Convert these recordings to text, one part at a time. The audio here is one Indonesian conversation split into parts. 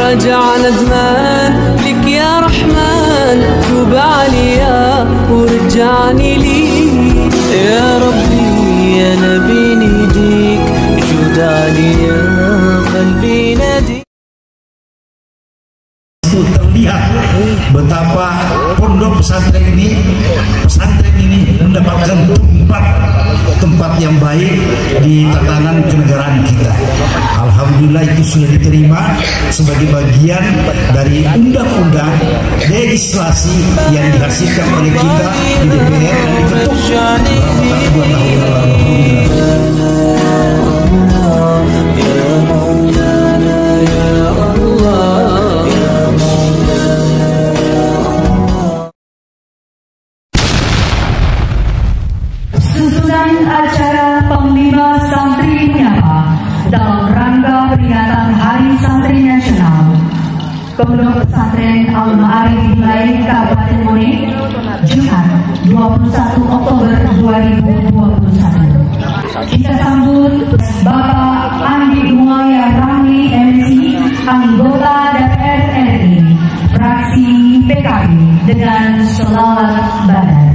راجع ندمان لك يا رحمن، توب عليا ورجعني ليك يا ربي. أنا بين ايديك جود عليا قلبي ناديك. Terlihat betapa pondok pesantren ini mendapatkan tempat yang baik di tatanan kenegaraan kita. Alhamdulillah itu sudah diterima sebagai bagian dari undang-undang legislasi yang dihasilkan oleh kita di DPR dan diketuk 2 tahun lalu. Susunan acara Panglima Santri Menyapa dalam rangka peringatan Hari Santri Nasional Pondok Pesantren Al-Ma'arif Lain Kabupaten Mone, Jumat 21 Oktober 2021. Kita sambut Bapak Andi Muaya Ramli MC, anggota DPR RI, fraksi PKB dengan selawat badar.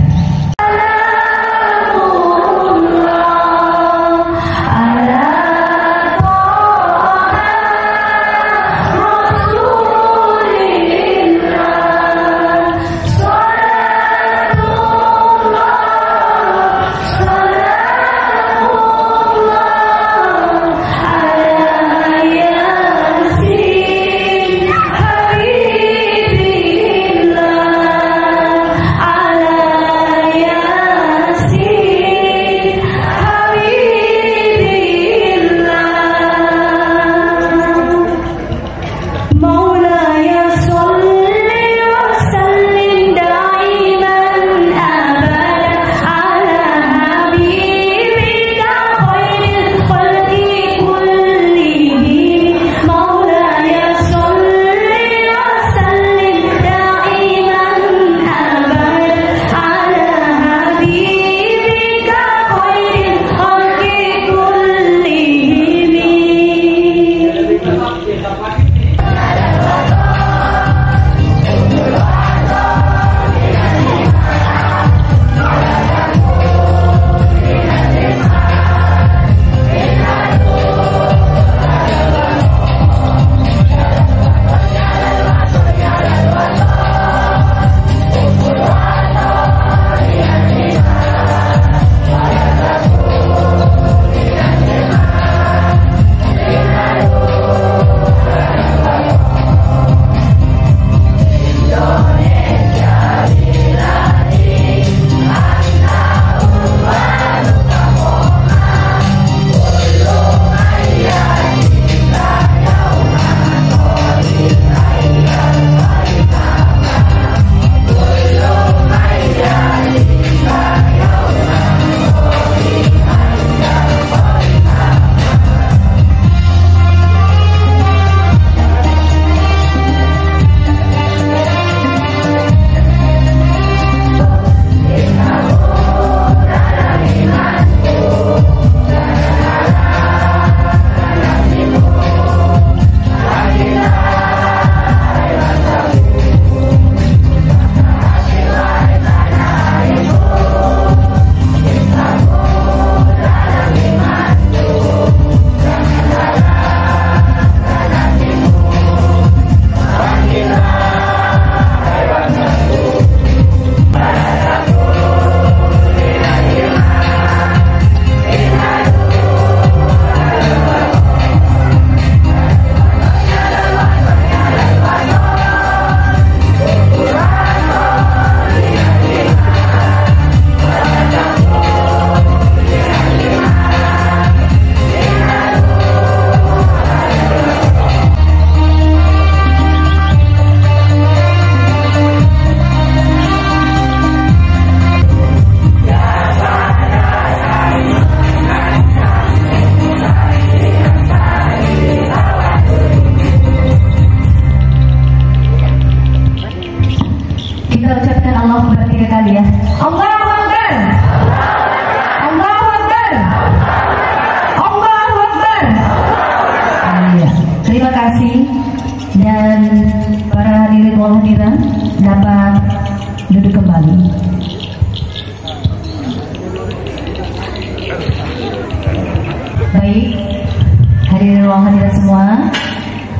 hadirin semua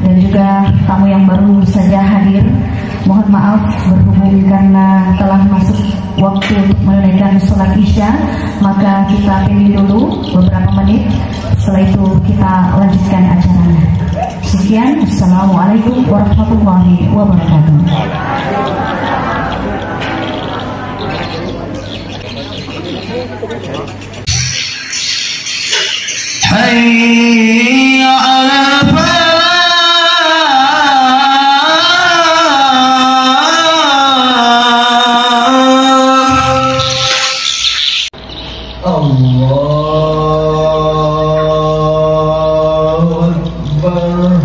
dan juga tamu yang baru saja hadir. Mohon maaf berhubung karena telah masuk waktu untuk menunaikan sholat Isya, maka kita pilih dulu beberapa menit. Setelah itu kita lanjutkan acaranya. Sekian, Assalamualaikum warahmatullahi wabarakatuh. Hayya 'alal falah. Allahu Akbar.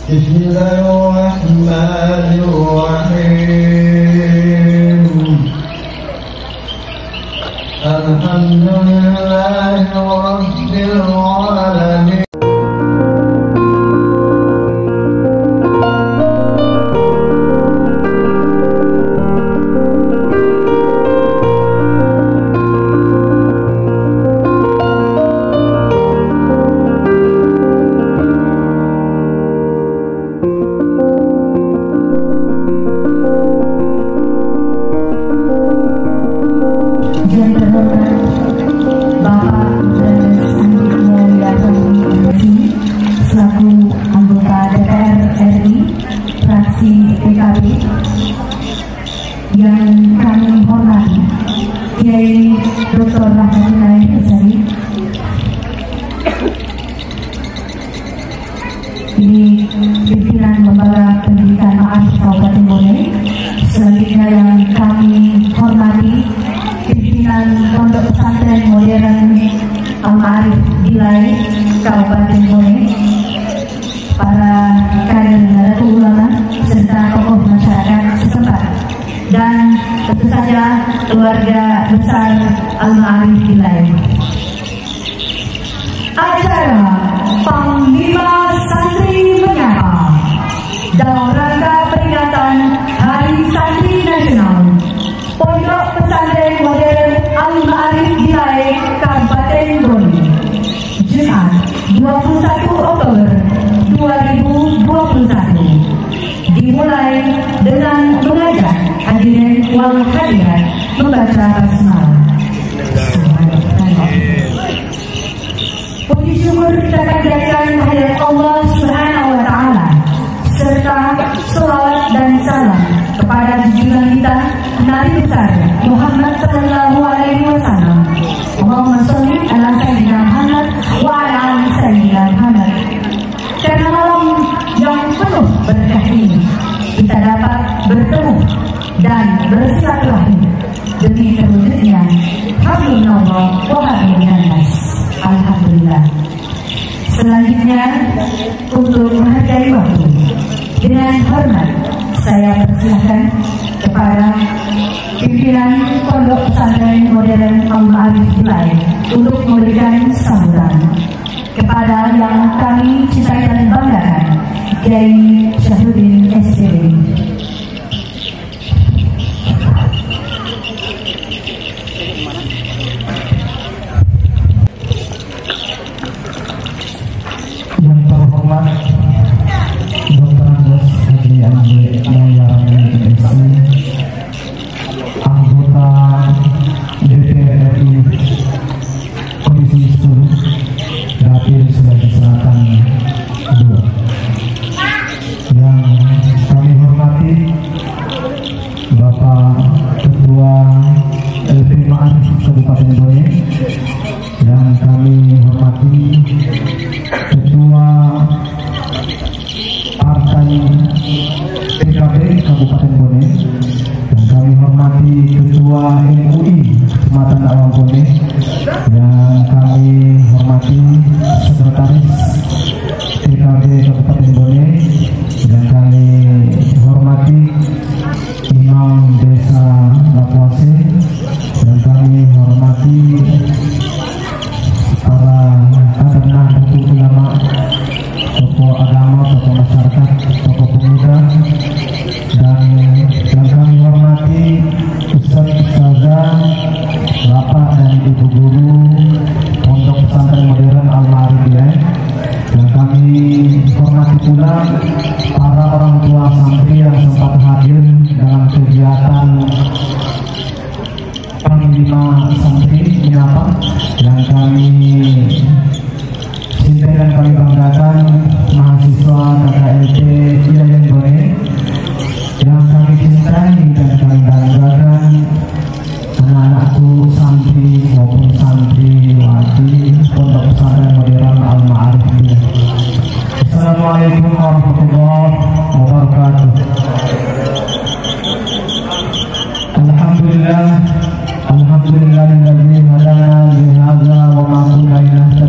Bismillahirrahmanirrahim. Alhamdulillahi rabbil alamin. Yang kami hormati Kiai Dr. Rahman Azari, ini pimpinan Lembaga Pendidikan Ma'arif Kabupaten Bone. Selanjutnya yang kami hormati pimpinan Pondok Pesantren Modern Al-Ma'arif Dilai Kabupaten Bone, para kader Nahdlatul Ulama serta tokoh masyarakat setempat, dan tentu saja keluarga besar Al-Ma'arif Dilai. Acara Panglima Santri Menyapa dalam rangka peringatan Hari Santri Nasional Pondok Pesantren Modern Al-Ma'arif Dilai Kabupaten Bone, Jumat 21 Oktober 2021, dimulai dengan mengajak hadirin wal hadirat membaca basmalah. Puji syukur kita panjatkan kehadirat Allah Subhanahu wa taala serta selawat dan salam kepada junjungan kita Nabi besar Muhammad sallallahu alaihi wasallam. Allahumma sholli ala sayyidina Muhammad wa ala ali sayyidina Muhammad. Karena malam yang penuh berkah ini kita dapat bertemu dan bersilaturahmi demi terwujudnya hablumillah wa hablumminannas. Alhamdulillah. Selanjutnya, untuk menghargai waktu, dengan hormat saya persilahkan kepada pimpinan Pondok Pesantren Modern Al-Ma'arif Dilai untuk memberikan sambutan kepada yang kami cintai dan banggakan, Kiai Syahruddin SPB. Yang terhormat Dr. Andes Haji Andi Mahyar MSI, anggota DPR RI Komisi 10 Dapil Sulawesi Selatan 2. Yang kami hormati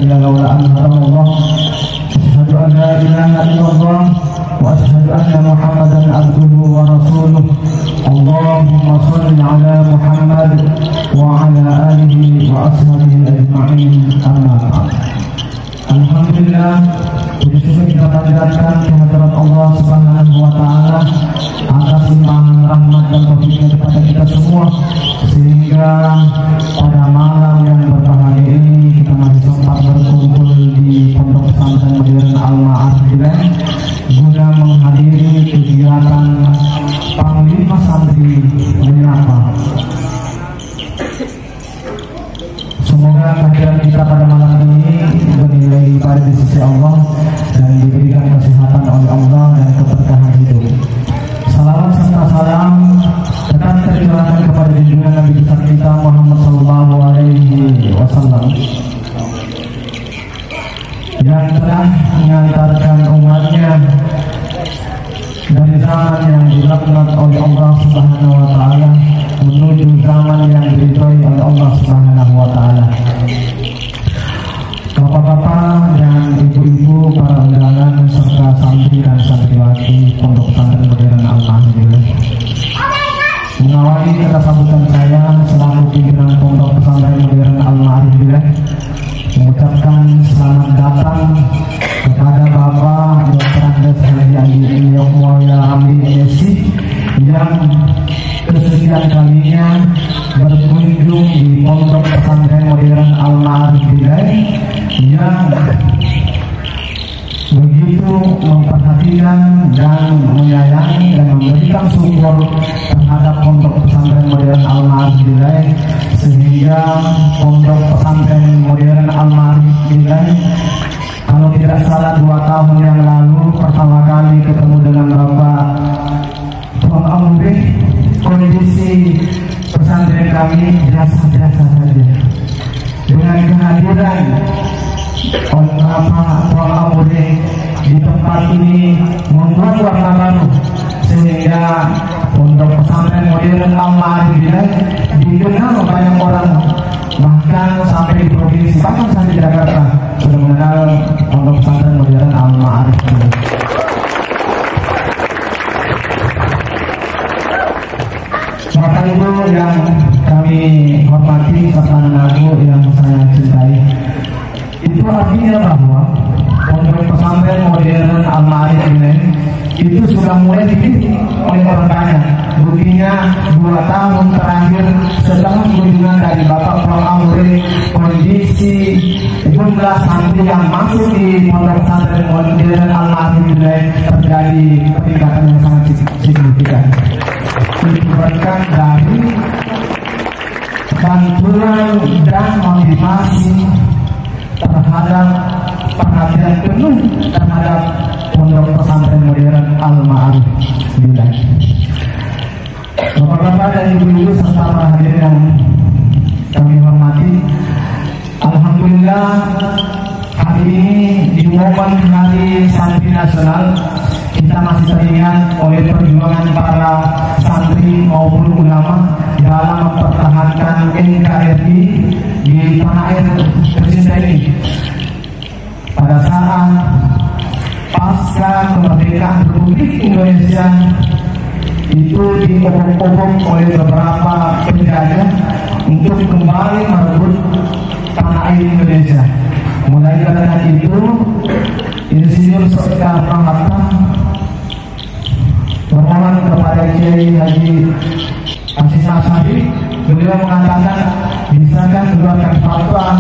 لولا أن هدانا الله أشهد أن لا إله إلا الله وأشهد أن محمدا عبده ورسوله اللهم صل على محمد وعلى آله وأصحابه أجمعين أما بعد. Alhamdulillah, puji syukur kita panjatkan kehadirat Allah Subhanahu wa Ta'ala atas limpahan rahmat dan taufiknya kepada kita semua, sehingga pada malam yang berbahagia ini kita masih sempat berkumpul di Pondok Pesantren Modern Al-Ma'arif Bilaih guna menghadiri kegiatan Panglima Santri menyapa. Semoga kehadiran kita pada malam ini bernilai pada di sisi Allah dan diberikan kesehatan oleh Allah dan keberkahan hidup. Salawat serta salam tetap tercurahkan kepada junjungan Nabi besar kita Muhammad Sallallahu Alaihi Wasallam yang telah mengantarkan umatnya dari zaman yang dilaknat oleh Allah Subhanahu wa Ta'ala menuju zaman yang diridhoi oleh Allah Subhanahu wa Ta'ala. Bapak-bapak dan ibu-ibu, para undangan serta santri dan santriwati Pondok Pesantren Modern Al-Ma'arif Bilaih, mengawali kata sambutan saya selaku pimpinan Pondok Pesantren Modern Al-Ma'arif Bilaih mengucapkan selamat datang kepada Bapak Dr. Andes Haji Andi Mulia Hamdi MSc yang kesekian kalinya berkunjung di Pondok Pesantren Modern Al-Ma'arif Bilaih yang begitu memperhatikan dan menyayangi dan memberikan support terhadap Pondok Pesantren Modern Al-Ma'arif Bilaih, sehingga Pondok Pesantren Modern Al-Ma'arif Bilaih kalau tidak salah 2 tahun yang lalu pertama kali ketemu dengan Bapak Tuan Amri, kondisi pesantren kami biasa-biasa saja. Dengan kehadiran Tuan Amri di tempat ini membuat warna baru, sehingga Pondok Pesantren Modern Al-Ma'arif Bilaih dikenal banyak orang, bahkan sampai di provinsi, bahkan sampai di Jakarta sudah mengenal Pondok Pesantren Modern Al-Ma'arif Bilaih. Bapak Ibu yang kami hormati serta anak-anakku yang saya cintai, itu artinya bahwa Pondok Pesantren Modern Al-Ma'arif Bilaih itu sudah mulai dipilih oleh orang banyak. Buktinya 2 tahun terakhir setelah kunjungan dari Bapak Prof. Amri, kondisi jumlah santri yang masuk di Pondok Pesantren Modern Al-Ma'arif Bilaih terjadi peningkatan yang sangat signifikan. Disebabkan dari bantuan dan motivasi terhadap perhatian penuh terhadap Pondok Pesantren Modern Al-Ma'arif Bilaih. Bapak-bapak dan ibu-ibu serta para hadirin yang kami hormati, alhamdulillah hari ini di momen Hari Santri Nasional kita masih teringat oleh perjuangan para santri maupun ulama dalam mempertahankan NKRI di tanah air tercinta ini. Pada saat pasca kemerdekaan Republik Indonesia itu diobok-obok oleh beberapa penjajah untuk kembali merebut tanah air Indonesia. Mulai dari itu, Insinyur Soekarno-Hatta bermohon kepada Kiai Haji Hasyim Asy'ari, beliau mengatakan bisakah keluarkan fatwa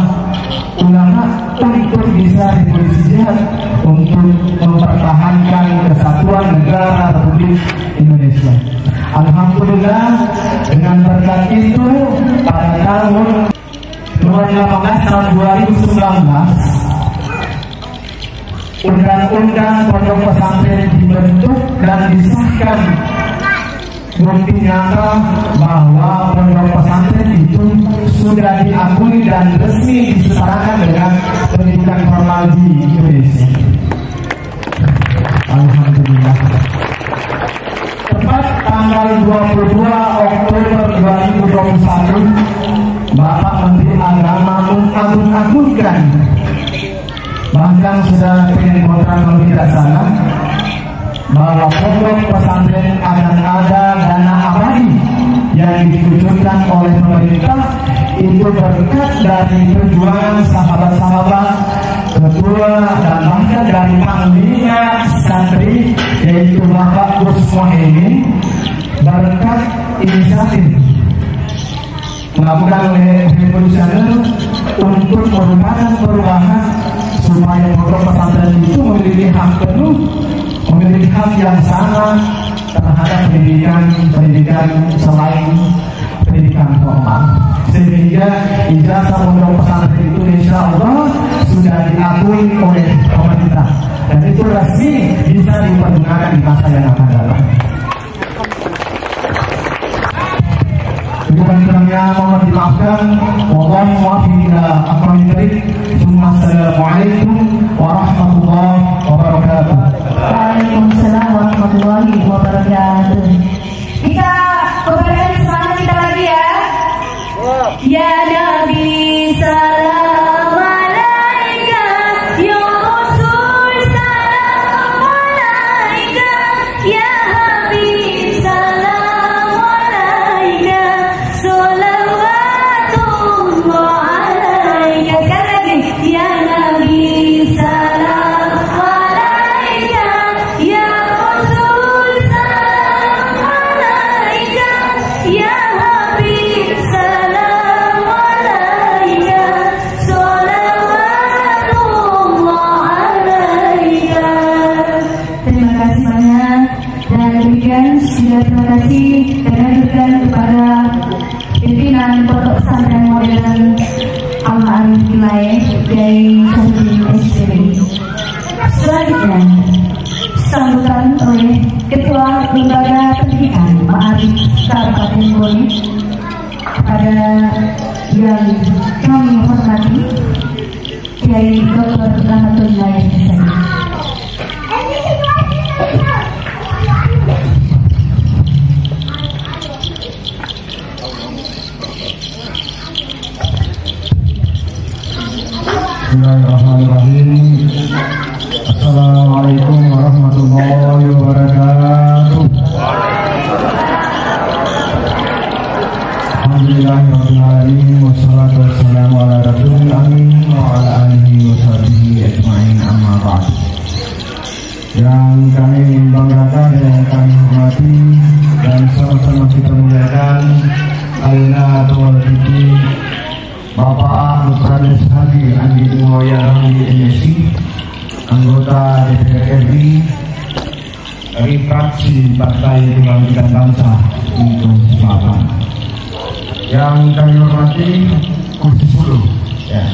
ulama untuk bisa revolusi jihad untuk mempertahankan kesatuan negara Republik Indonesia. Alhamdulillah, dengan berkat itu pada tahun 2018 tahun 2019 Undang-Undang Pondok Pesantren dibentuk dan disahkan, bukti nyata bahwa Pondok Pesantren itu sudah diakui dan resmi disetarakan dengan pendidikan formal di Indonesia. Alhamdulillah. Tepat tanggal 22 Oktober 2021, Bapak Menteri Agama mengagung-agungkan Bahkan sudah penginfokan kalau tidak salah bahwa pondok pesantren akan ada dana abadi yang dikucurkan oleh pemerintah itu berkat dari perjuangan sahabat-sahabat, ketua dan bahkan dari panglima santri yaitu Bapak Gus Muhaimin, berkat inisiatif melakukan oleh Revolusioner untuk merupakan perubahan supaya pondok pesantren itu memiliki hak penuh, memiliki hak yang sama terhadap pendidikan selain pendidikan formal, sehingga ijazah pondok pesantren itu insya Allah sudah diakui oleh pemerintah dan itu resmi bisa dipergunakan di masa yang akan datang. Kurang-kurangnya mohon dimaafkan. Wallahu muwaffiq ila aqwamit thoriq. Assalamualaikum warahmatullahi wabarakatuh. Waalaikumsalam warahmatullahi wabarakatuh. Kita kembalikan semangat kita lagi ya. Ya Nabi salam alaika, ya Rasul salam alaika, ya Habib salam alaika, salawatullah alaika. Sekali lagi, ya Nabi salam alaika, ya Rasul salam alaika, ya Habib salam alaika, salawatullah alaika. Terima kasih banyak. Dan demikian juga terima kasih kami haturkan kepada pimpinan Pondok Pesantren Modern Al-Ma'arif Wilayah Kiai Syahidin SPDI. Selanjutnya sambutan oleh Ketua Lembaga Pendidikan Ma'arif Kabupaten Bone kepada yang kami hormati Kiai Dr. Rahmatullah Yusuf. Bismillahirrahmanirrahim. Assalamualaikum warahmatullahi wabarakatuh. Alhamdulillahirabbil alamin wassalatu wassalamu ala rasulil amin wa ala alihi washabihi ajmain, amma ba'd. Yang kami banggakan, yang kami hormati dan sama-sama kita muliakan Alina Tuwal Bidi Bapak Nurkanis Hadi Andi Moya Ramli MSI, anggota DPR RI dari fraksi Partai Kebangkitan Bangsa untuk Selatan. Yang kami hormati kursi 10 ya.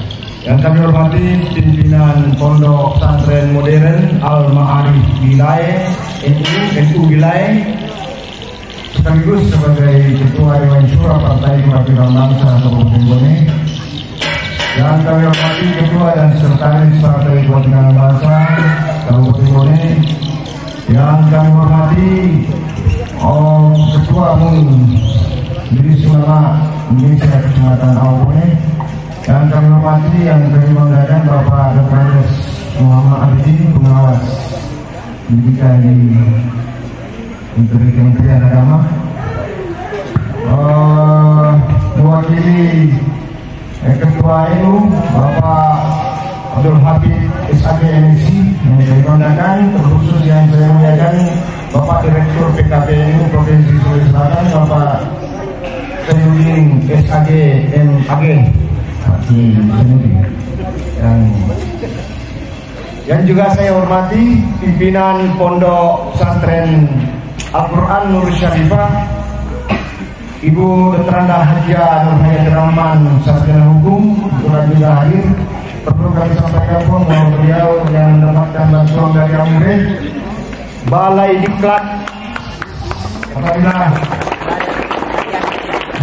Yang kami hormati pimpinan Pondok Pesantren Modern Al-Ma'arif Wilayah NU Wilayah, sekaligus sebagai Ketua Dewan Syura Partai Kebangkitan Bangsa Kabupaten Bone. Yang kami hormati Ketua dan Sekretaris Partai Kebangkitan Bangsa Kabupaten Bone. Yang kami hormati Ketua Umum Majelis Ulama Indonesia Kecamatan Bone. Yang kami hormati, yang kami banggakan Bapak Dr. Muhammad Abidin, pengawas pendidikan di Menteri Kementerian Agama. Mewakili Ketua NU Bapak Abdul Habib SAG MSc yang kami banggakan, terkhusus yang saya muliakan Bapak Direktur PKPNU Provinsi Sulawesi Selatan Bapak Syahidin SAG MAG. Yang juga saya hormati pimpinan Pondok Pesantren Al-Quran Nur Syarifah, Ibu Dr. Hajia Nur Hayati Rahman, Sarjana Hukum, juga hadir. Perlu kami sampaikan pun bahwa beliau yang mendapatkan bantuan dari Amre Balai Diklat apabila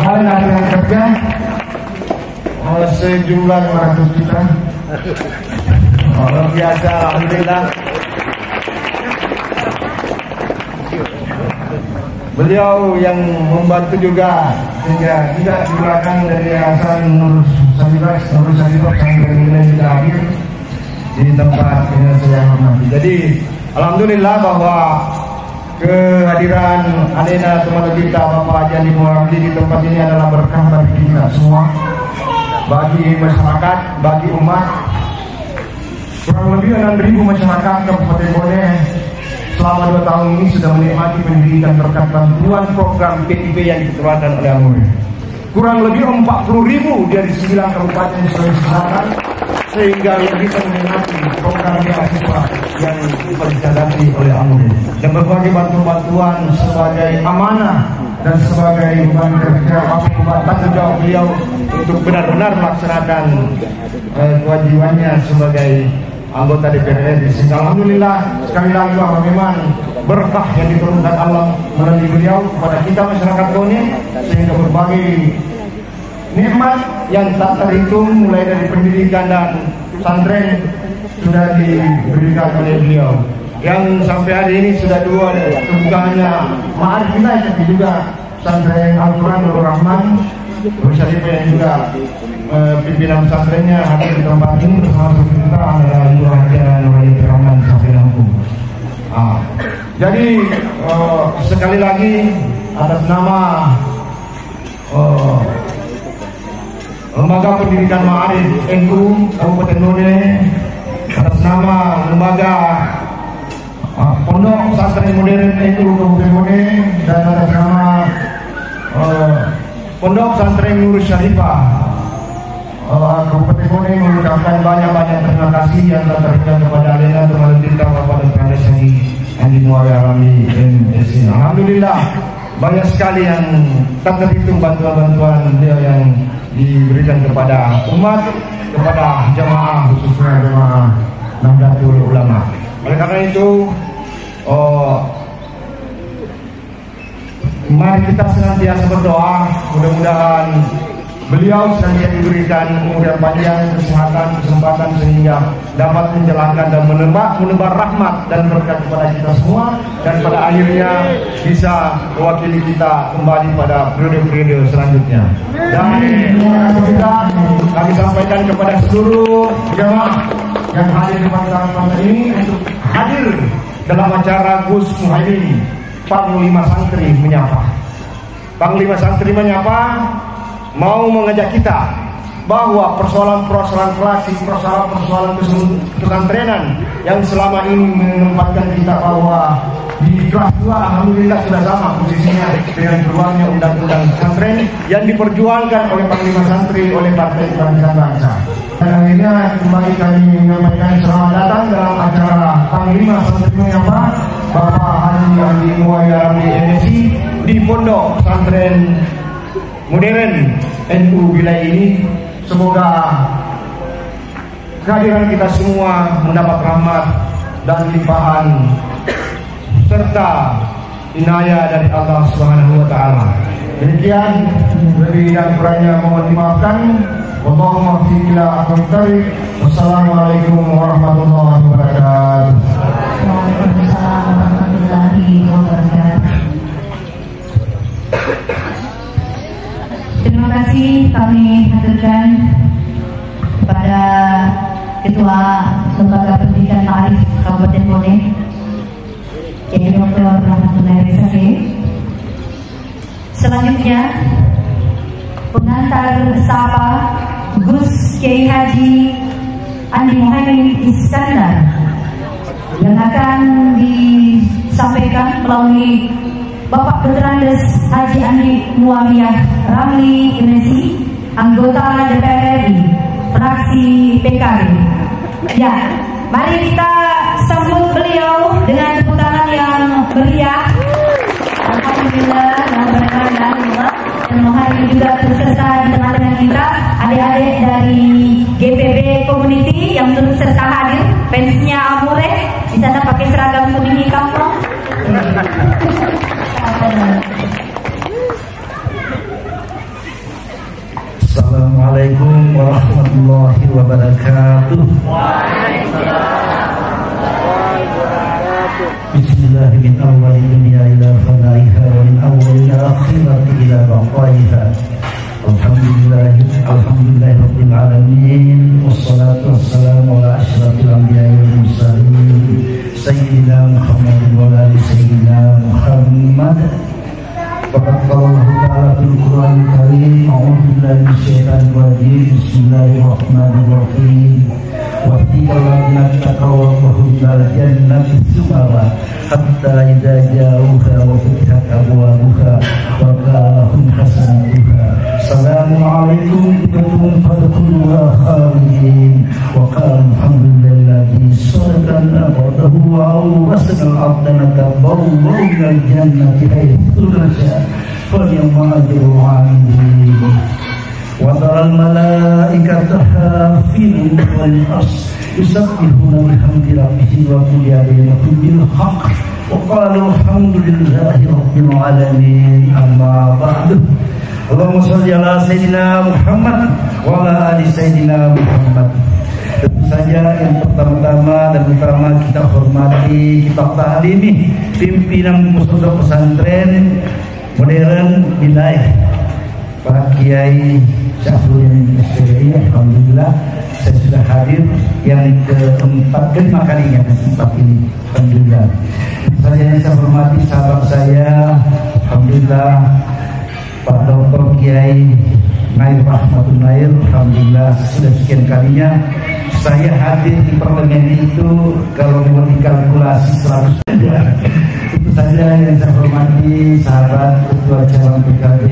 Balai Latihan Kerja sejumlah 500 juta. Luar biasa, alhamdulillah. Beliau yang membantu juga sehingga tidak digunakan dari Yayasan Nur Sadibas Pesantren juga hadir. di tempat yang saya hormati. Jadi alhamdulillah bahwa kehadiran alena teman kita Bapak Haji Andi Muhammad di tempat ini adalah berkah bagi kita semua, bagi masyarakat, bagi umat. Kurang lebih 6.000 masyarakat Kabupaten Bone selama 2 tahun ini sudah menikmati pendidikan berkat bantuan program PIB yang dikeluarkan oleh Amuri. Kurang lebih 40.000 dari 9 kabupaten Sulawesi Selatan, sehingga bisa menikmati program beasiswa yang diperjadati oleh Amuri. Dan berbagai bantuan sebagai amanah dan sebagai beban kerja tanggung jawab beliau untuk benar-benar melaksanakan kewajibannya sebagai anggota DPR RI. Sehingga alhamdulillah sekali lagi bahwa memang berkah yang diturunkan Allah melalui beliau kepada kita masyarakat Bone, sehingga berbagai nikmat yang tak terhitung mulai dari pendidikan dan pesantren sudah diberikan oleh beliau. Yang sampai hari ini sudah 2 kebukaannya ma'arif kita, tapi juga pesantren Al-Quran Nurul Rahman Syarif yang juga pimpinan pesantrennya hadir di tempat ini bersama kita adalah Ibu Haja Nurul Rahman Syafil Lampung. Jadi sekali lagi atas nama Lembaga Pendidikan Ma'arif NU Kabupaten Bone, atas nama Lembaga Pondok Pesantren Modern NU Kabupaten Bone, dan atas nama Pondok Pesantren Nur Syarifah Kabupaten Bone mengucapkan banyak-banyak terima kasih yang telah terhubung kepada alena teman kita Bapak dan Kandes Andi Muhammad Ramli MSI. Alhamdulillah banyak sekali yang tak terhitung bantuan-bantuan beliau yang diberikan kepada umat, kepada jamaah, khususnya jamaah Nahdlatul Ulama. Oleh karena itu, mari kita senantiasa berdoa, mudah-mudahan beliau senantiasa diberikan umur yang panjang, kesehatan, kesempatan, sehingga dapat menjalankan dan menebar rahmat dan berkat kepada kita semua, dan pada akhirnya bisa mewakili kita kembali pada periode-periode selanjutnya. Dan kita kami sampaikan kepada seluruh jamaah yang hadir di tempat ini untuk hadir dalam acara Gus Muhaimin Panglima Santri Menyapa. Panglima Santri Menyapa mau mengajak kita bahwa persoalan-persoalan klasik, persoalan-persoalan pesantrenan yang selama ini menempatkan kita bahwa di kelas 2 alhamdulillah sudah sama posisinya dengan keluarnya undang-undang pesantren yang diperjuangkan oleh Panglima Santri, oleh Partai Kebangkitan Bangsa. Dan akhirnya kembali kami menyampaikan selamat datang dalam acara Panglima Santri Menyapa Bapak Haji Andi Muhammad MSI di Pondok Pesantren Modern NU wilayah ini. Semoga kehadiran kita semua mendapat rahmat dan limpahan serta inayah dari Allah Subhanahu wa taala. Demikian, lebih dan kurangnya mohon dimaafkan. Wallahumma fiqila aqtari. Wassalamualaikum warahmatullahi wabarakatuh. Waalaikumsalam warahmatullahi wabarakatuh. Terima kasih kami haturkan kepada Ketua Lembaga Pendidikan Ma'arif Kabupaten Bone, Kiai Dr. Rahmatullahi Resake. Selanjutnya pengantar sapa Gus Kiai Haji Andi Muhammad Iskandar yang akan disampaikan melalui Bapak Keterandes Haji Andi Muhammad Ramli MSI, anggota DPR RI, fraksi PKB. Ya, mari kita sambut beliau dengan tepuk tangan yang meriah. Alhamdulillah, alhamdulillah. Dan hari ini juga berserta di tengah-tengah kita adik-adik dari GPB Community yang turut serta hadir. Fansnya Amure di sana pakai seragam kuning hitam. Assalamualaikum warahmatullahi wabarakatuh. Bismillahirrahmanirrahim. Alhamdulillahirabbil alamin. Wassalatu wassalamu ala asyrafil anbiya rajim. Bismillahirrahmanirrahim. Wa qila taqawwahum dal jannati sumara hatta idza ja'uha wa futihat abwabuha wa qala hasanatuha salamun alaikum bikum fadkhuluha khalidin wa qala alhamdulillahi sadaqana wa'adahu wa awrasana al-ardana tabawwa minal jannati haythu nasha fa ni'ma ajrul 'amilin. Wa taral malaikata hafin wal as yusabbihuna bihamdi rabbihim wa quliyadina bil haqq wa qalu alhamdulillahi rabbil alamin. Amma ba'du. Allahumma shalli ala sayyidina Muhammad wa ala ali sayyidina Muhammad. Tentu saja yang pertama-tama dan utama kita hormati, kita ta'limi pimpinan pondok pesantren modern wilayah Pak Kiai Syafruddin SPDI. Alhamdulillah saya sudah hadir yang kelima kalinya di tempat ini. Alhamdulillah. Saya yang saya hormati sahabat saya, alhamdulillah Pak Dr. Kiai Nair Rahmatul Nair. Alhamdulillah sudah sekian kalinya saya hadir di parlemen itu, kalau mau dikalkulasi 100 itu saja yang saya hormati sahabat ketua cabang PKB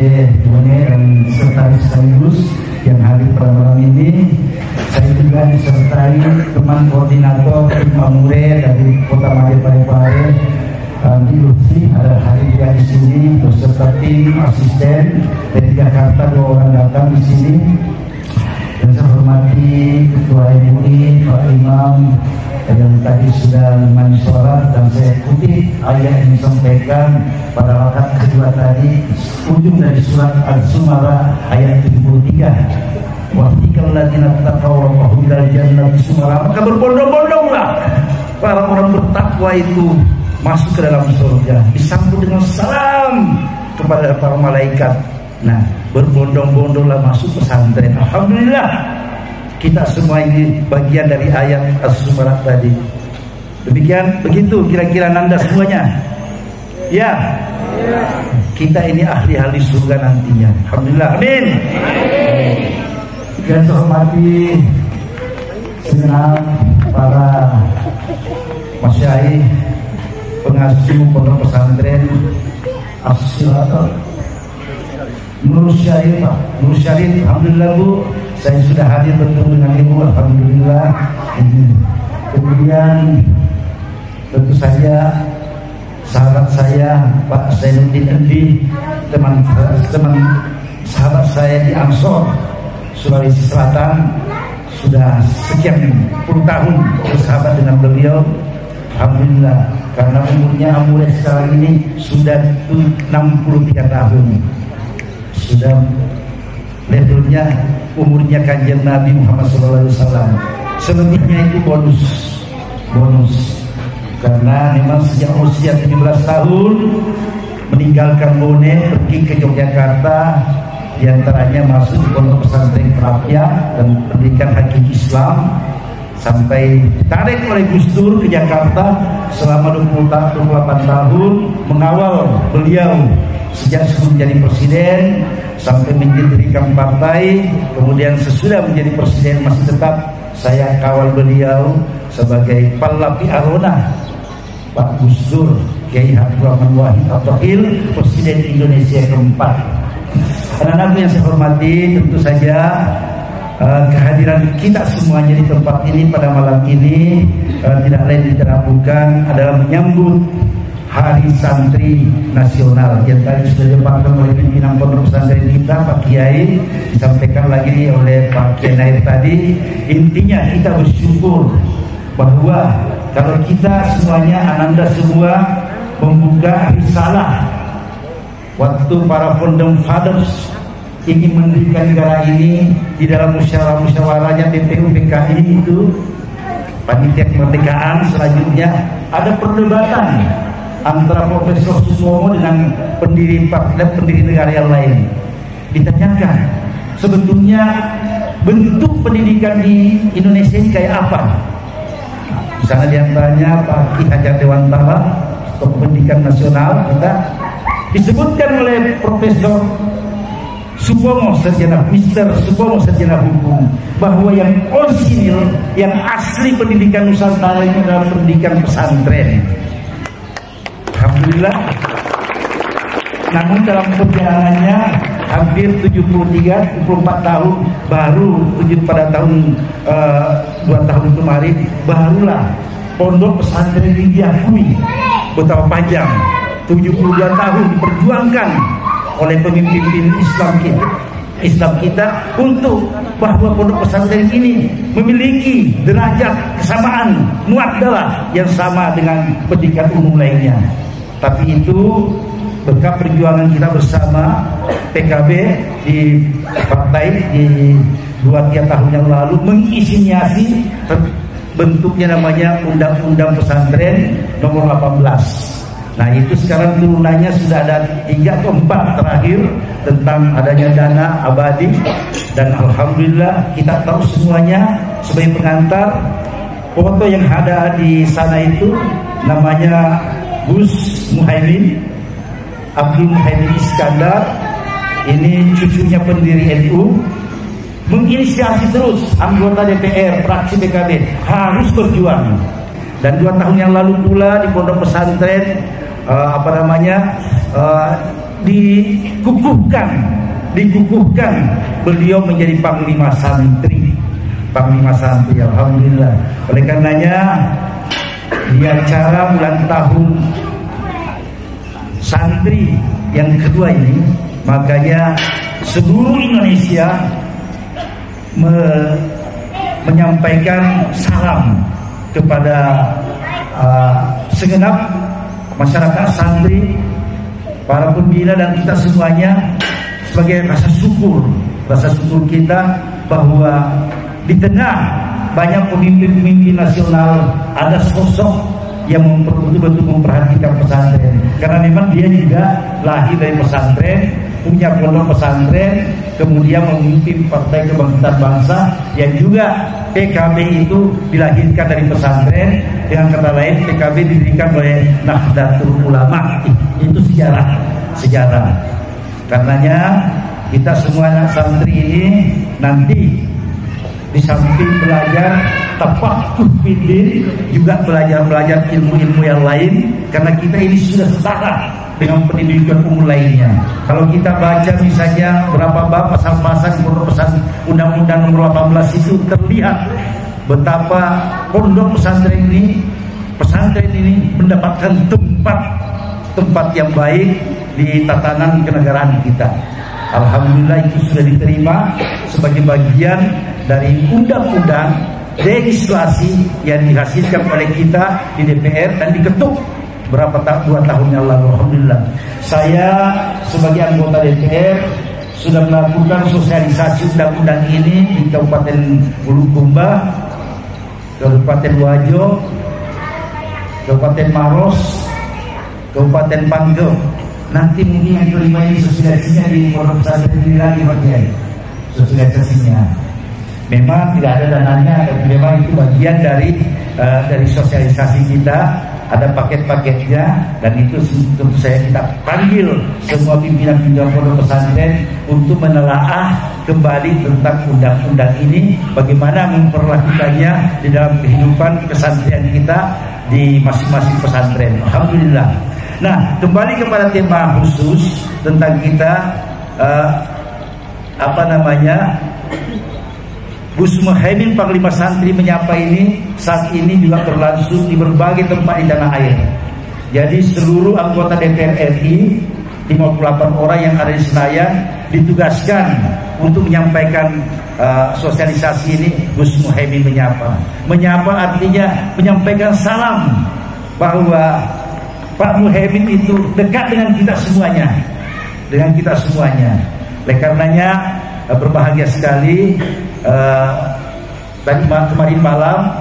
dan sekretaris sekaligus yang hadir pada malam ini. Saya juga disertai teman koordinator Imam Mure dari Kota Parepare, di Lutfi ada hari juga di sini beserta tim asisten dari Jakarta, 2 orang datang di sini. Dan saya hormati Ketua MUI Pak Imam yang tadi sudah memani sholat, dan saya kutip ayat yang disampaikan pada rakaat kedua tadi, ujung dari surat Al-Zumar ayat 73. Wa fikal ladzina taqaw rabbahum dal jannati sumara, maka berbondong-bondonglah para orang bertakwa itu masuk ke dalam surga, disambut dengan salam kepada para malaikat. Nah, berbondong-bondonglah masuk pesantren. Alhamdulillah kita semua ini bagian dari ayat As-Zumar tadi. Demikian, begitu kira-kira nanda semuanya. Ya, kita ini ahli-ahli surga nantinya. Alhamdulillah, amin. Dan saya hormati segenap para masyayikh, pengasuh pondok pesantren As-Siratal Nur Syarif, Pak Nur Syarif. Alhamdulillah Bu, saya sudah hadir bertemu dengan Ibu. Alhamdulillah. Kemudian tentu saja sahabat saya Pak Zainuddin Endi, teman sahabat saya di Ansor Sulawesi Selatan, sudah sekian puluh tahun bersahabat dengan beliau. Alhamdulillah, karena umurnya mulai sekarang ini sudah 63 tahun. Sudah levelnya umurnya Kanjeng Nabi Muhammad SAW. Selebihnya itu bonus karena memang sejak usia 17 tahun meninggalkan Bone, pergi ke Yogyakarta, diantaranya masuk di pondok pesantren Kerapia dan pendidikan hakim Islam, sampai ditarik oleh Gus Dur ke Jakarta selama 28 tahun mengawal beliau sejak sebelum menjadi presiden sampai mendirikan partai. Kemudian sesudah menjadi presiden masih tetap saya kawal beliau sebagai Pahlapi Arona Pak Gus Dur, Kiai Habibur Rahman Wahid At-Thaqil, presiden Indonesia keempat. Anak-anakku yang saya hormati, tentu saja kehadiran kita semuanya di tempat ini pada malam ini tidak lain tidak bukan adalah menyambut Hari Santri Nasional yang tadi sudah dipakai oleh pimpinan pondok pesantren kita Pak Kiai, disampaikan lagi oleh Pak Kiai Nair tadi. Intinya kita bersyukur bahwa kalau kita semuanya, ananda semua membuka risalah waktu para founding fathers ingin mendirikan negara ini di dalam musyawarahnya BPU PKI itu, panitia kemerdekaan, selanjutnya ada perdebatan antara Profesor Sumomo dengan pendiri negara yang lain. Ditanyakan sebetulnya bentuk pendidikan di Indonesia ini kayak apa? Misalnya diantaranya Pak Ki Hajar Dewantara, pendidikan nasional kita, disebutkan oleh Profesor Supomo sarjana Mister Supomo sarjana hukum, bahwa yang orisinil, yang asli pendidikan Nusantara ini adalah pendidikan pesantren. Alhamdulillah. Namun dalam perjalanannya hampir 74 tahun, baru pada tahun 2 tahun kemarin barulah pondok pesantren ini diakui. Betapa panjang 72 tahun diperjuangkan oleh pemimpin Islam kita untuk bahwa pondok pesantren ini memiliki derajat kesamaan muadalah yang sama dengan pendidikan umum lainnya. Tapi itu berkat perjuangan kita bersama PKB di partai di 2-3 tahun yang lalu menginisiasi bentuknya namanya Undang-Undang Pesantren nomor 18. Nah itu sekarang turunannya sudah ada 3 atau 4 terakhir tentang adanya dana abadi, dan alhamdulillah kita tahu semuanya. Sebagai pengantar, foto yang ada di sana itu namanya Gus Muhaimin, Abdul Muhaimin Iskandar. Ini cucunya pendiri NU, menginisiasi terus anggota DPR fraksi PKB harus berjuang. Dan 2 tahun yang lalu pula di pondok pesantren dikukuhkan beliau menjadi Panglima Santri. Alhamdulillah. Oleh karenanya di acara ulang tahun santri yang kedua ini, makanya seluruh Indonesia menyampaikan salam kepada segenap masyarakat santri, para pembina dan kita semuanya sebagai rasa syukur kita bahwa di tengah banyak pemimpin nasional ada sosok yang betul-betul memperhatikan pesantren, karena memang dia juga lahir dari pesantren, punya pondok pesantren, kemudian memimpin Partai Kebangkitan Bangsa yang juga PKB itu dilahirkan dari pesantren. Dengan kata lain, PKB didirikan oleh Nahdlatul Ulama. Itu sejarah. Karenanya kita semua anak santri ini nanti di samping belajar tafaqquh fiddin, juga belajar ilmu-ilmu yang lain, karena kita ini sudah setara dengan pendidikan umum lainnya. Kalau kita baca misalnya berapa bab pasal-pasal di pondok pesantren Undang-Undang nomor 18 itu terlihat betapa pondok pesantren ini mendapatkan tempat yang baik di tatanan kenegaraan kita. Alhamdulillah itu sudah diterima sebagai bagian dari undang-undang legislasi yang dihasilkan oleh kita di DPR dan diketuk 2 tahun yang lalu. Alhamdulillah. Saya sebagai anggota DPR sudah melakukan sosialisasi undang-undang ini di Kabupaten Bulukumba, Kabupaten Wajo, Kabupaten Maros, Kabupaten Panggau. Nanti mungkin yang kelima ini sosialisasinya di pondok pesantren ini lagi bagian sosialisasinya. Memang tidak ada dananya, tapi memang itu bagian dari sosialisasi kita. Ada paket-paketnya, dan itu tentu saya kita panggil semua pimpinan pondok pesantren untuk menelaah kembali tentang undang-undang ini, bagaimana memperlakukannya di dalam kehidupan pesantren kita di masing-masing pesantren. Alhamdulillah. Nah, kembali kepada tema khusus tentang kita Gus Muhaimin Panglima Santri menyapa ini saat ini juga berlangsung di berbagai tempat di tanah air. Jadi seluruh anggota DPR RI 58 orang yang ada di Senayan ditugaskan untuk menyampaikan sosialisasi ini. Gus Muhaimin menyapa artinya menyampaikan salam bahwa Pak Muhaimin itu dekat dengan kita semuanya. Oleh karenanya berbahagia sekali tadi kemarin malam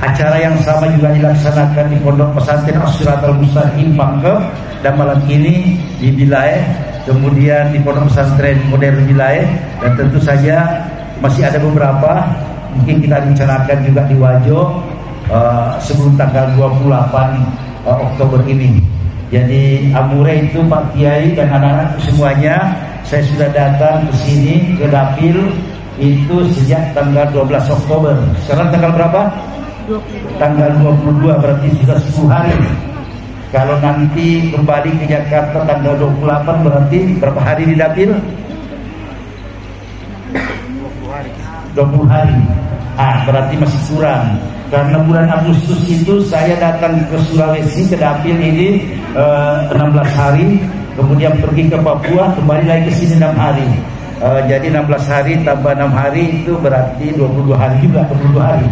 acara yang sama juga dilaksanakan di Pondok Pesantren As-Siratal Mustaqim Pangkep, dan malam ini di Bilaeh, kemudian di Pondok Pesantren Modern Bilaeh, dan tentu saja masih ada beberapa mungkin kita rencanakan juga di Wajo sebelum tanggal 28 Oktober ini. Jadi Amure itu Pak Kiai dan anak-anak semuanya saya sudah datang ke sini ke Dapil itu sejak tanggal 12 Oktober. Sekarang tanggal berapa? 20. Tanggal 22, berarti sudah 10 hari. Kalau nanti kembali ke Jakarta tanggal 28 berarti berapa hari di Dapil? 20 hari. Berarti masih kurang. Karena bulan Agustus itu saya datang ke Sulawesi ke Dapil ini 16 hari, kemudian pergi ke Papua, kembali lagi ke sini 6 hari. Jadi 16 hari tambah 6 hari itu berarti 22 hari juga, 22 hari.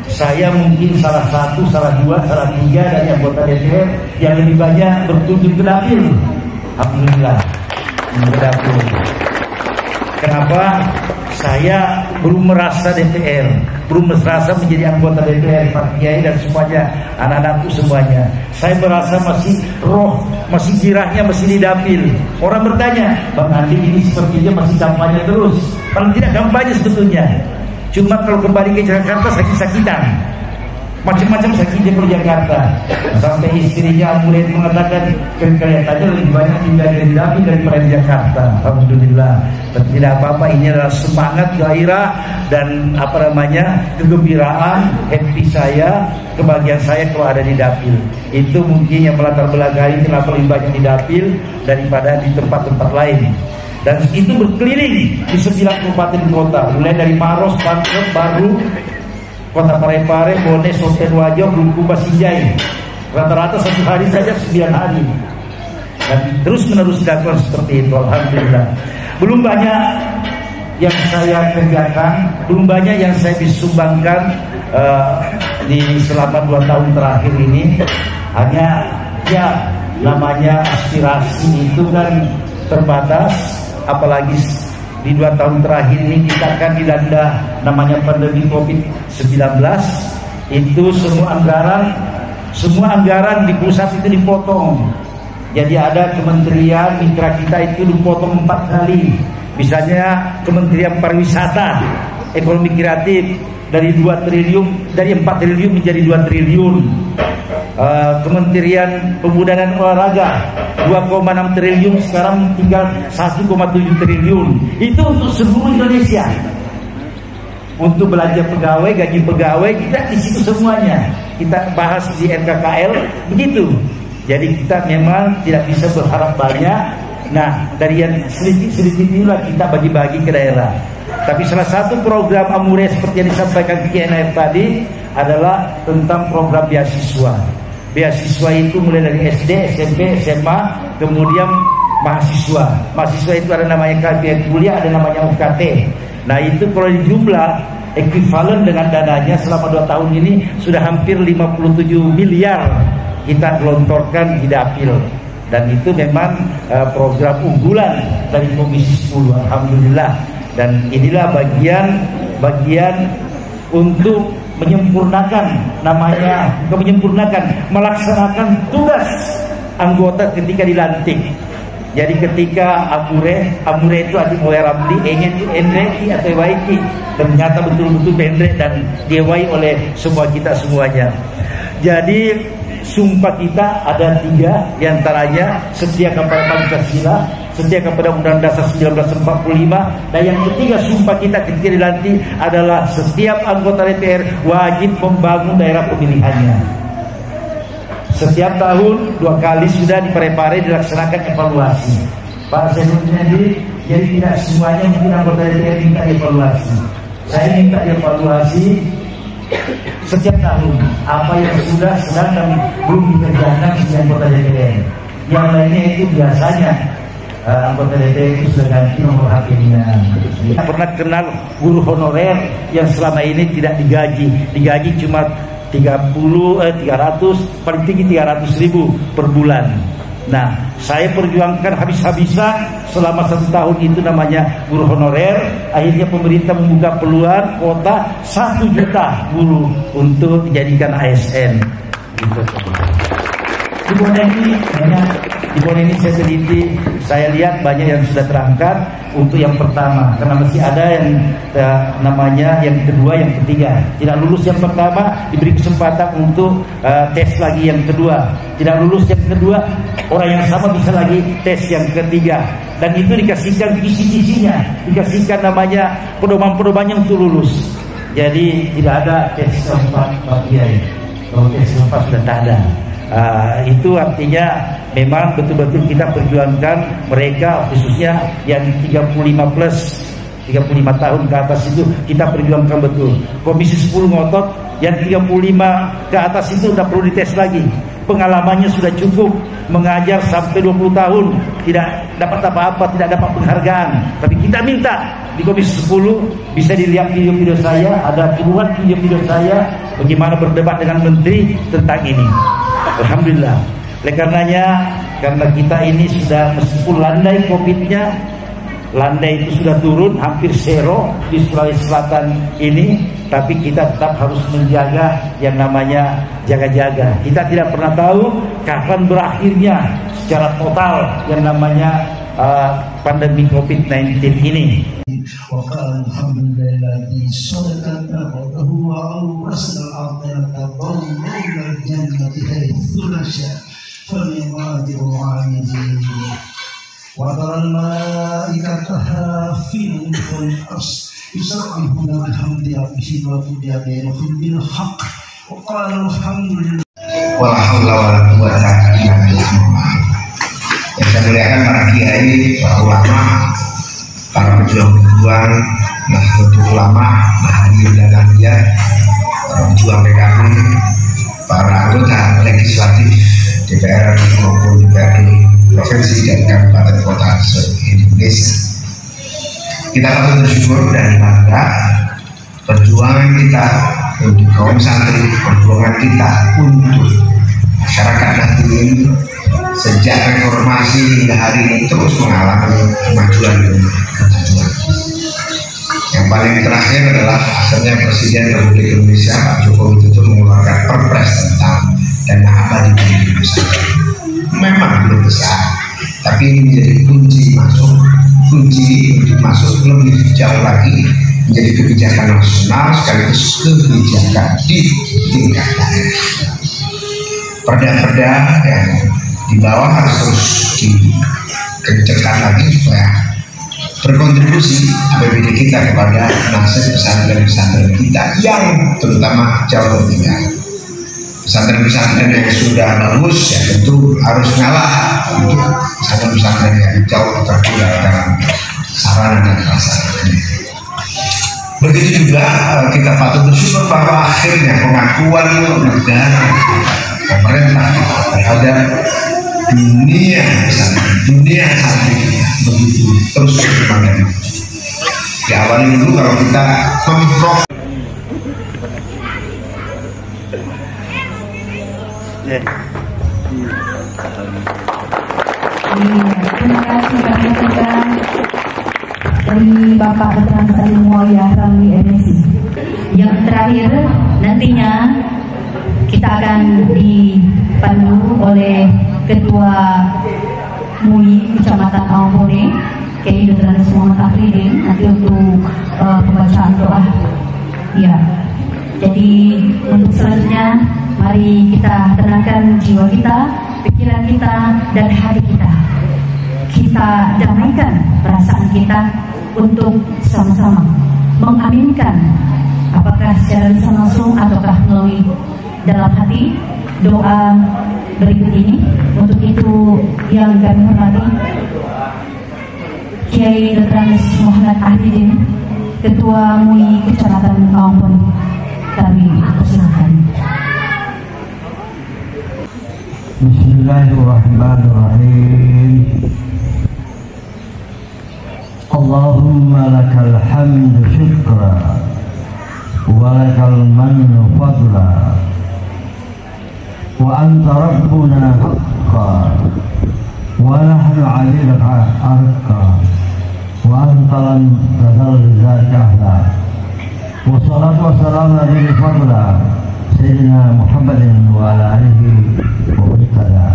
Saya mungkin salah satu, salah dua, salah tiga dari anggota DPR yang lebih banyak berkunjung ke Dapil. Alhamdulillah, ke Dapil. Kenapa? Saya belum merasa DPR, belum merasa menjadi anggota DPR, Pak Kiai dan semuanya, anak-anakku semuanya. Saya merasa masih roh, masih jirahnya masih di Dapil. Orang bertanya, Bang Andi ini sepertinya masih kampanye terus. Paling tidak kampanye sebetulnya. Cuma kalau kembali ke Jakarta sakit-sakitan, macam-macam sakitnya ke Jakarta. Sampai istrinya mulai mengatakan kelihatannya lebih banyak tinggal di Dapil daripada di Jakarta. Alhamdulillah. Tapi tidak apa-apa, ini adalah semangat, gairah dan kegembiraan, happy saya, kebahagiaan saya kalau ada di Dapil. Itu mungkin yang melatar belakangi kenapa lebih banyak di Dapil daripada di tempat-tempat lain. Dan itu berkeliling di 9 kabupaten kota, mulai dari Maros, Pangkep, Baru, Kota Parepare, Bone, Soten Wajo, Bluku, Basinjai. Rata-rata 1 hari saja 9 hari. Dan terus menerus dilakukan seperti itu. Alhamdulillah. Belum banyak yang saya kerjakan, belum banyak yang saya disumbangkan di selama 2 tahun terakhir ini. Hanya namanya aspirasi itu kan terbatas. Apalagi di 2 tahun terakhir ini kita akan dilanda namanya pandemi COVID-19. Itu semua anggaran di pusat itu dipotong. Jadi ada kementerian mitra kita itu dipotong 4 kali. Misalnya Kementerian Pariwisata, Ekonomi Kreatif dari 2 triliun, dari 4 triliun menjadi 2 triliun. Kementerian Pemuda dan Olahraga 2,6 triliun sekarang tinggal 1,7 triliun. Itu untuk seluruh Indonesia. Untuk belanja pegawai, gaji pegawai kita di situ semuanya. Kita bahas di NKKL begitu. Jadi kita memang tidak bisa berharap banyak. Nah, dari yang sedikit-sedikit inilah kita bagi-bagi ke daerah. Tapi salah satu program Amure seperti yang disampaikan KNF tadi adalah tentang program beasiswa. Beasiswa itu mulai dari SD, SMP, SMA, kemudian mahasiswa. Mahasiswa itu ada namanya KPR kuliah, ada namanya UKT. Nah itu kalau dijumlah ekuivalen dengan dananya selama 2 tahun ini sudah hampir 57 miliar kita gelontorkan di Dapil. Dan itu memang program unggulan dari Komisi 10. Alhamdulillah. Dan inilah bagian untuk melaksanakan tugas anggota ketika dilantik. Jadi ketika Amure itu adik oleh Ramli, ingin Endre atau Waiki, ternyata betul-betul Endre dan diwai oleh semua kita semuanya. Jadi sumpah kita ada 3, diantaranya setia kepada Pancasila, setia kepada Undang-Undang Dasar 1945, dan yang ketiga sumpah kita ketika dilantik adalah setiap anggota DPR wajib membangun daerah pemilihannya. Setiap tahun 2 kali sudah di Parepare dilaksanakan evaluasi. Pak Zainuddin, jadi tidak semuanya mungkin anggota DPR minta evaluasi. Saya minta evaluasi setiap tahun apa yang sudah sedang dan belum dikerjakan sebagai anggota DPR. Yang lainnya itu biasanya anggota DPR itu sudah ganti nomor HP-nya. Kita pernah kenal guru honorer yang selama ini tidak digaji cuma 300, paling tinggi 300.000 per bulan. Nah, saya perjuangkan habis-habisan selama 1 tahun itu namanya guru honorer. Akhirnya pemerintah membuka peluang kuota 1 juta guru untuk dijadikan ASN. Di Boneni saya teliti, saya lihat banyak yang sudah terangkat untuk yang pertama, karena masih ada yang namanya yang kedua, yang ketiga. Tidak lulus yang pertama diberi kesempatan untuk tes lagi yang kedua. Tidak lulus yang kedua, orang yang sama bisa lagi tes yang ketiga. dan itu dikasihkan kisi-kisinya, dikasihkan namanya pedoman-pedomannya untuk lulus. Jadi tidak ada tes keempat Pak Kiai. Kalau tes keempat sudah tak ada. Itu artinya memang betul-betul kita perjuangkan mereka, khususnya yang 35 plus 35 tahun ke atas itu kita perjuangkan betul. Komisi 10 ngotot yang 35 ke atas itu tidak perlu dites lagi. Pengalamannya sudah cukup, mengajar sampai 20 tahun tidak dapat apa-apa, tidak dapat penghargaan. Tapi kita minta di Komisi 10 bisa dilihat video-video saya, ada puluhan video-video saya bagaimana berdebat dengan menteri tentang ini. Alhamdulillah. Oleh karenanya, karena kita ini sudah meskipun landai COVID-nya, landai itu sudah turun hampir zero di Sulawesi Selatan ini, tapi kita tetap harus menjaga yang namanya jaga-jaga. Kita tidak pernah tahu kapan berakhirnya secara total yang namanya pandemi COVID-19 ini. وترى الملائكة حافين من كل الأرض يسبحون بحمد ربهم وقضي بينهم بالحق وقال الحمد لله ولا حول ولا قوة إلا بالله. Yang saya muliakan para kiai, para ulama, para pejuang-pejuang, Nahdlatul Ulama, Nahdien dan Nahdiyah, para pejuang PKB, para anggota legislatif DPR maupun DPRD provinsi dan kabupaten kota se-Indonesia. Kita patut bersyukur dan bangga perjuangan kita untuk kaum santri, perjuangan kita untuk masyarakat Nahdien sejak reformasi hingga hari ini terus mengalami kemajuan dan kemajuan. Yang paling terakhir adalah akhirnya Presiden Republik Indonesia Pak Jokowi Widodo mengeluarkan Perpres tentang dana abadi bagi pesantren. Memang belum besar, tapi ini menjadi kunci untuk masuk lebih jauh lagi menjadi kebijakan nasional sekaligus kebijakan di tingkat daerah. Perda-perda yang di bawah harus terus dikencangkan lagi supaya berkontribusi APBD kita kepada nasib pesantren-pesantren kita yang terutama jauh tertinggal. Pesantren-pesantren yang sudah bagus ya tentu harus ngalah untuk pesantren-pesantren yang jauh tertinggal dalam sarana dan prasarana. Begitu juga kita patut bersyukur bahwa akhirnya pengakuan negara pemerintah terhadap dunia santri begitu terus berkembang. Diawali dulu kalau kita memprok. Terima kasih banyak dari Bapak Dr. Salim Muawiyah Ramli MSI. Yang terakhir nantinya kita akan dipandu oleh Ketua MUI Kecamatan Awangpone, Kiai Dr. Muhammad Afridin, nanti untuk pembacaan doa. Ya, jadi untuk selanjutnya mari kita tenangkan jiwa kita, pikiran kita, dan hati kita. Kita damaikan perasaan kita untuk sama-sama mengaminkan, apakah secara lisan langsung ataukah melalui dalam hati, doa berikut ini. Untuk itu yang kami hormati Kiai Dr. Muhammad Afridin, Ketua MUI Kecamatan Awangpone, kami persilakan. Bismillahirrahmanirrahim. Allahumma lakal hamdu syukra wa lakal mannu fadla wa anta rabbuna haqqa wa nahnu 'alika arqa wa anta lan tazalzaka ahla wa salatu wa salamu alaihi fadla Sayyidina Muhammadin wa ala alihi wa sallam.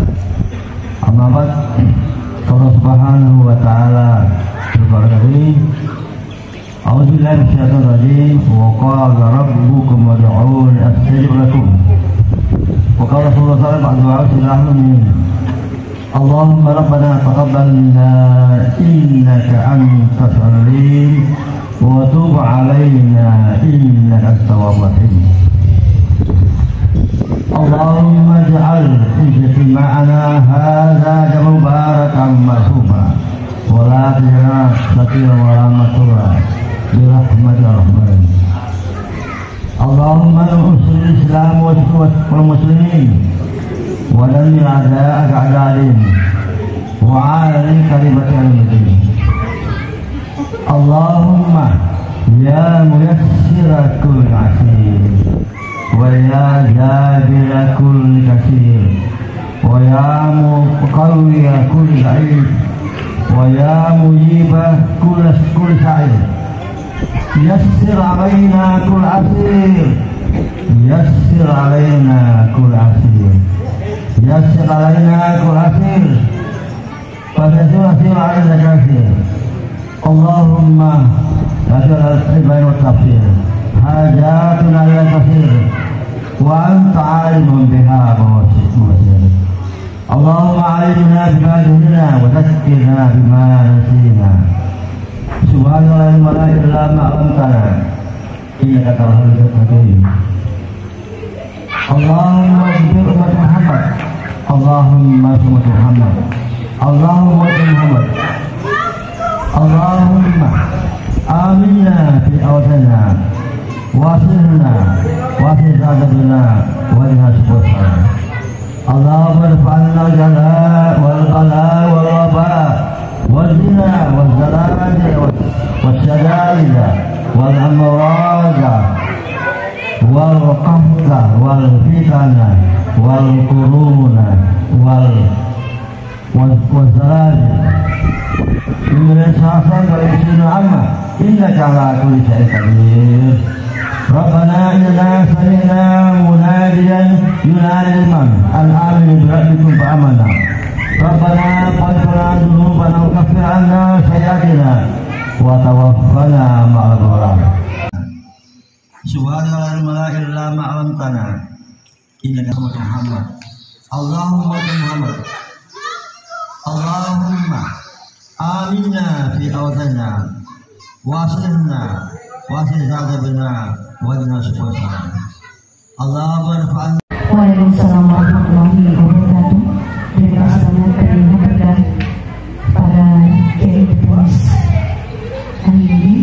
Amma ba'd, Allah Subhanahu wa ta'ala berfirman, A'udzubillahi minasyaitonir rajim, wa qala rabbukum ud'uuni astajib lakum. Wa qala sallallahu alaihi wa sallam, اللهم ربنا تقبل منا إنك أنت العليم وتب علينا إنك أنت التواب الرحيم. اللهم اجعل اجتماعنا هذا مباركا مرحوما ولا تجعلنا شقيا ولا محروما برحمتك يا الرحمن. اللهم انصر الإسلام والمسلمين ودمر أعداءك أعداءهم وعالي كلمة المسلمين. اللهم يا ميسر كل عسير ويا جابر كل كثير ويا مقوي كل ضعيف ويا مجيب كل سعيد يسر علينا كل عسير يسر علينا كل عسير يسر علينا كل عسير فسير علينا كثير. اللهم أجل العلم والتفسير حاجاتنا لا كثير وأنت عالم بها مواسير. اللهم علمنا بما جهلنا وذكرنا بما نسينا. سبحان الله لا إله إلا ما علمتنا إنك أنت العليم الحكيم. اللهم اغفر أمة محمد اللهم اغفر أمة محمد اللهم اغفر محمد. اللهم آمنا في أوطاننا واصلنا واصل عذابنا واجعلنا سبحانه. اللهم ارفع عنا الجلاء والغلاء والوباء والزنا والزلازل والشدائد والأمراض والقحط والفتن والقرون والزلازل من الشيطان والإنسان عامة إنك على كل شيء قدير. ربنا إننا سمعنا مناديا ينادي لمن أن آمنوا بربكم فآمنا. ربنا اغفر لنا ذنوبنا وكفر عنا سيئاتنا وتوفنا مع الأبرار. سبحان الله لا إله إلا ما علمتنا إنك أنت محمد. اللهم محمد. اللهم آمنا في أوطاننا واصلحنا واصلح عذابنا واجعلنا سبحانه. اللهم ارفعنا. Waalaikumsalam warahmatullahi wabarakatuh. Terima kasih kepada para kiai petugas hari ini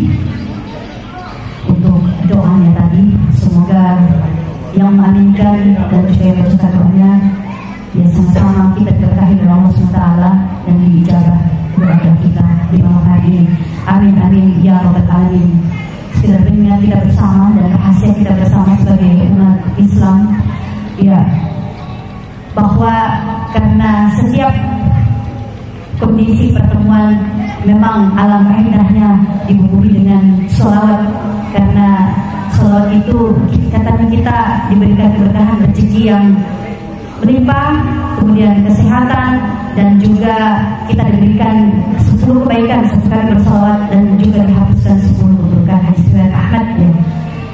untuk doanya tadi. Semoga yang mengaminkan dan juga yang berserta doanya ya sama-sama kita diberkahi oleh Allah SWT dan diijabah doa kita di malam hari ini. Amin amin ya rabbal alamin. Sekiranya kita bersama dan rahasia kita bersama sebagai umat Islam ya, bahwa karena setiap kondisi pertemuan memang alam indahnya dibubuhi dengan sholawat, karena sholawat itu katanya kita diberikan keberkahan rezeki yang melimpah, kemudian kesehatan, dan juga kita diberikan 10 kebaikan sekali bersalawat, dan juga dihapuskan 10 keburukan. Hadis riwayat Ahmad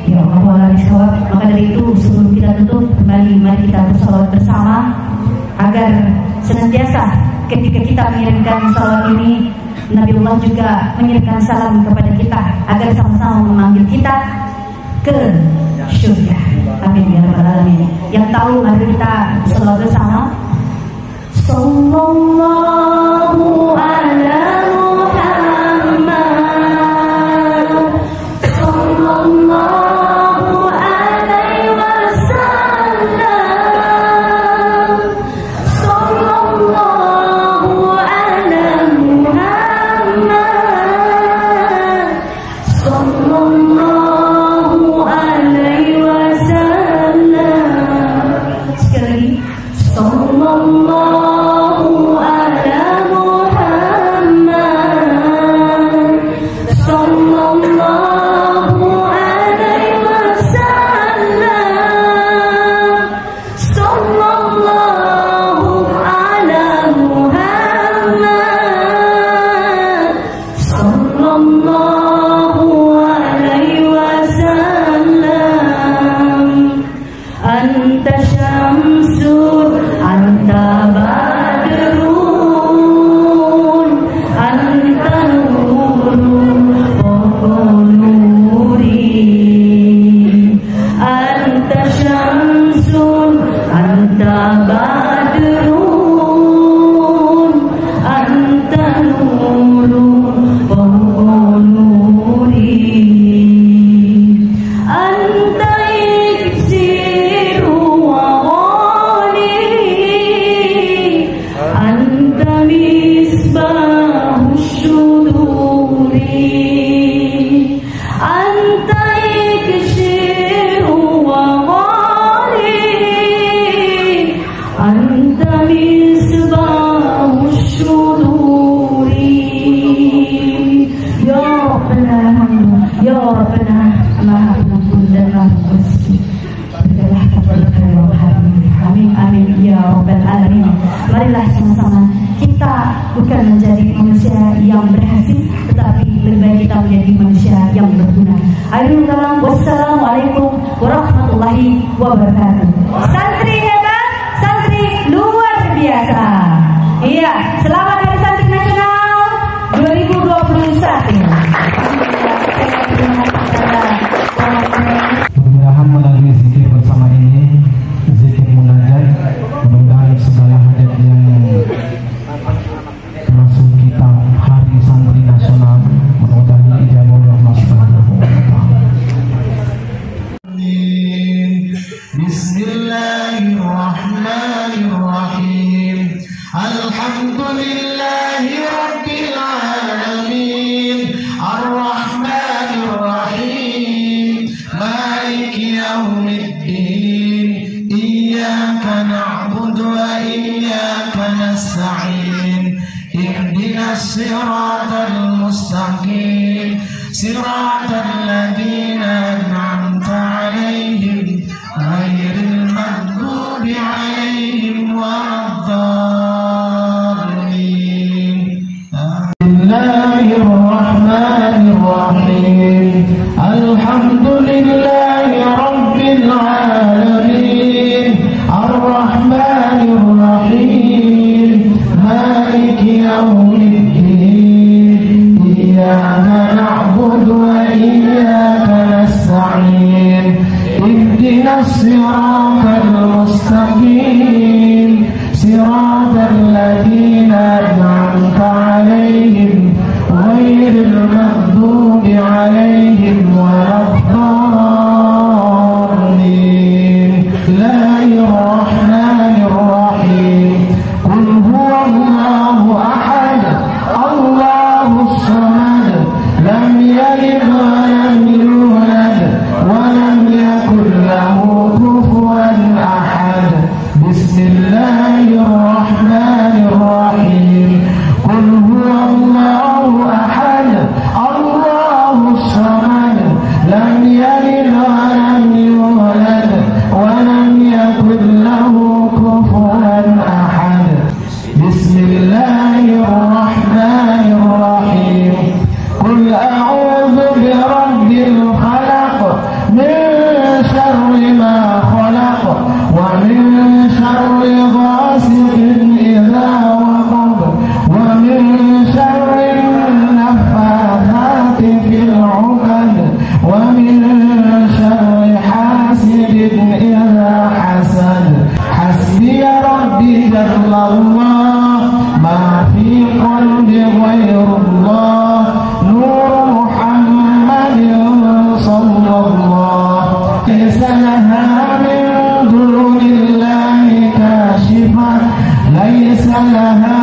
ya Allah bisawab. Maka dari itu sebelum kita tutup kembali, mari kita bersalawat bersama agar senantiasa ketika kita mengirimkan salawat ini, Nabiullah juga mengirimkan salam kepada kita agar sama-sama memanggil kita ke surga. Amin ya rabbal alamin. Yang tahu mari kita salawat bersama. Sallallahu ala Muhammad sallallahu alaihi wasallam sallallahu ala Muhammad sallallahu alaihi wasallam. Sekali lagi sallallahu ala Muhammad sallallahu alaihi wasallam sallallahu ala Muhammad sallallahu alaihi wasallam. Anta syamsun anta badrun rabbal alamin. Marilah sama-sama kita bukan menjadi manusia yang berhasil, tetapi lebih baik kita menjadi manusia yang berguna. Akhirul kalam, wassalamualaikum warahmatullahi wabarakatuh. Santri hebat, santri luar biasa. Iya, selamat Hari Santri Nasional 2021. Mudah-mudahan melalui zikir bersama ini, zikir munajat, mudah-mudahan segala hajat yang masuk kita Hari Santri Nasional mudah-mudahan ijabah oleh Allah Subhanahu wa Ta'ala. Bismillahirrahmanirrahim. Alhamdulillahi rabbil alamin. Ar-Rahmanir-Rahim. Maliki yaumiddin. Iyyaka na'budu wa iyyaka nasta'in. Ihdinas siratal mustaqim. Siratal ladzina an'amta 'alaihim ghairil maghdubi 'alaihim waladdallin. Bismillahirrahmanirrahim. Alhamdulillahi rabbil alamin. Ar-Rahmanir-Rahim. Maliki yaumiddin. Iyyaka na'budu wa iyyaka nasta'in. Ihdinas siratal mustaqim. Siratal ladzina an'amta 'alaihim ghairil maghdubi 'alaihim waladdallin. Bismillahirrahmanirrahim. Qul huwallahu ahad. Allahus samad. Lam yalid wa lam yulad wa lam yakul lahu kufuwan ahad. Bismillahirrahmanirrahim. Qul huwallahu ahad. Allahus samad. Lam yalid wa lam yulad wa lam yakul lahu kufuwan ahad. Bismillahirrahmanirrahim. Qul a'udzu birabbil falaq min syarri ma khalaq wa min syarri ghasiqin idza waqab wa min syarri naffathati fil 'uqad wa min syarri hasidin idza hasad. Hasbiya rabbi jallallah ma fi qalbi ghairullah nur Muhammadin sallallahu. Laysa laha min dunillahi kashifah. Laysa laha